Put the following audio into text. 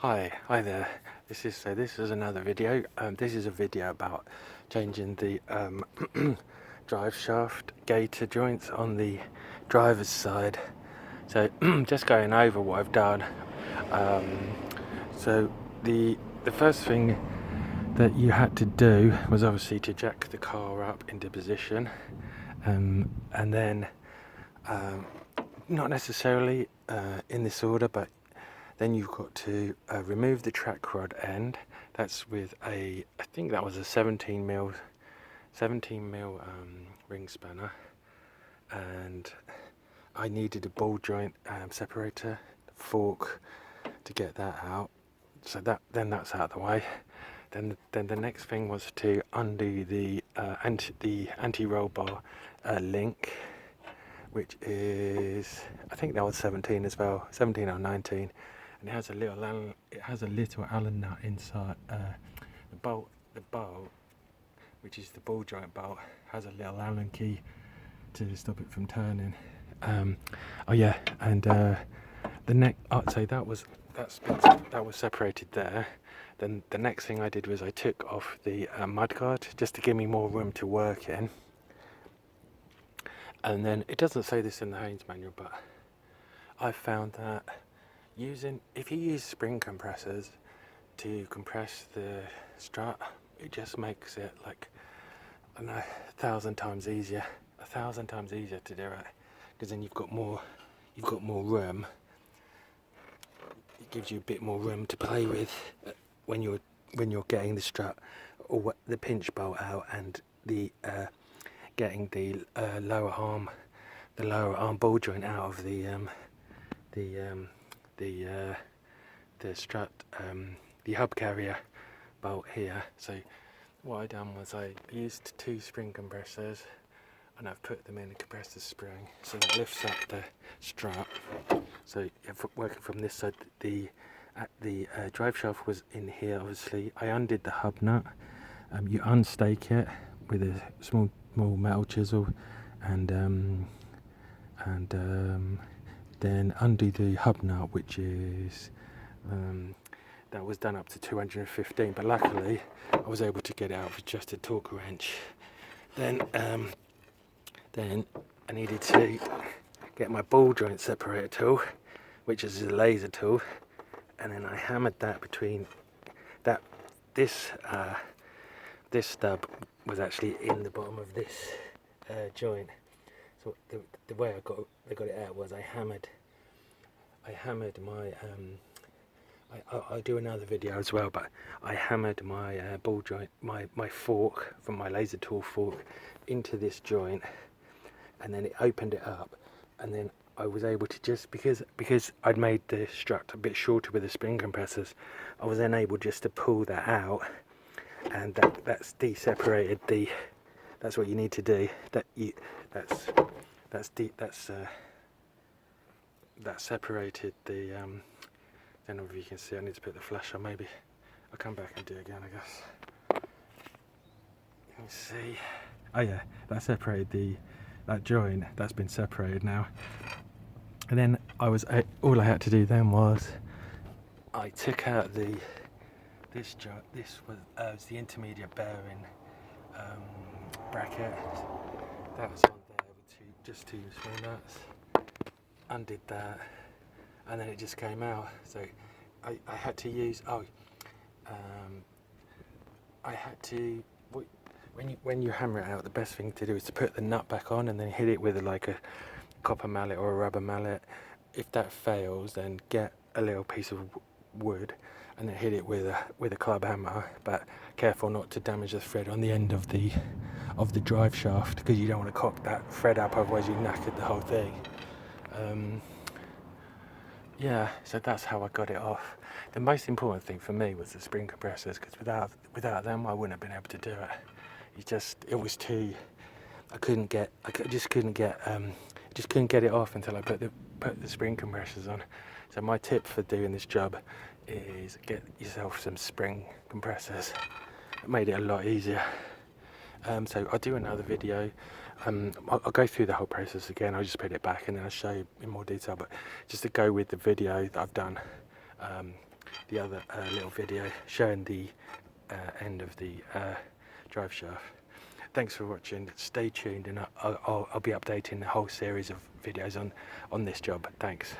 Hi there. This is another video. This is a video about changing the drive shaft gator joints on the driver's side. So just going over what I've done. So the first thing that you had to do was obviously to jack the car up into position, and then not necessarily in this order, but then you've got to remove the track rod end. That's with I think that was a 17mm ring spanner, and I needed a ball joint separator fork to get that out. So that's out of the way. Then the next thing was to undo the anti-roll bar link, which is, I think that was 17 as well, 17 or 19. And it has a little Allen nut inside. The bolt, which is the ball joint bolt, has a little Allen key to stop it from turning. The neck. So that was separated there. Then the next thing I did was I took off the mudguard just to give me more room to work in. And then it doesn't say this in the Haynes manual, but I found that if you use spring compressors to compress the strut, it just makes it like, I don't know, 1,000 times easier to do it, because then you've got more room. It gives you a bit more room to play with when you're getting the strut or the pinch bolt out, and the getting the lower arm ball joint out of the strut, the hub carrier bolt here. So what I done was I used 2 spring compressors, and I've put them in a compressor spring so that lifts up the strut. So if working from this side, the drive shaft was in here. Obviously, I undid the hub nut. You unstake it with a small metal chisel, and then undo the hub nut, which is that was done up to 215. But luckily, I was able to get it out with just a torque wrench. Then I needed to get my ball joint separator tool, which is a laser tool, and then I hammered that between that. This stub was actually in the bottom of this joint. So the way I got it out was I hammered my I'll do another video as well, but I hammered my ball joint, my fork from my laser tool fork into this joint, and then it opened it up, and then I was able to, just because I'd made the strut a bit shorter with the spring compressors, I was then able just to pull that out, and that's de-separated the. That's what you need to do. That separated the. I don't know if you can see. I need to put the flash on. Maybe I'll come back and do it again, I guess. Let me see. Oh yeah, that separated that joint. That's been separated now. And then all I had to do then was I took out this joint. This was the intermediate bearing bracket. That was on there with just 2 small nuts. Undid that, and then it just came out. So I had to use when you hammer it out, the best thing to do is to put the nut back on and then hit it with like a copper mallet or a rubber mallet. If that fails, then get a little piece of wood and then hit it with a club hammer, but careful not to damage the thread on the end of the drive shaft, because you don't want to cock that thread up, otherwise you knackered the whole thing. Yeah, so that's how I got it off. The most important thing for me was the spring compressors, because without them I wouldn't have been able to do it. It was too. I just couldn't get it off until I put the spring compressors on. So my tip for doing this job is get yourself some spring compressors. It made it a lot easier. So I'll do another video. I'll go through the whole process again. I'll just put it back and then I'll show you in more detail. But just to go with the video that I've done, the other little video showing the end of the drive shaft. Thanks for watching. Stay tuned, and I'll be updating the whole series of videos on this job. Thanks.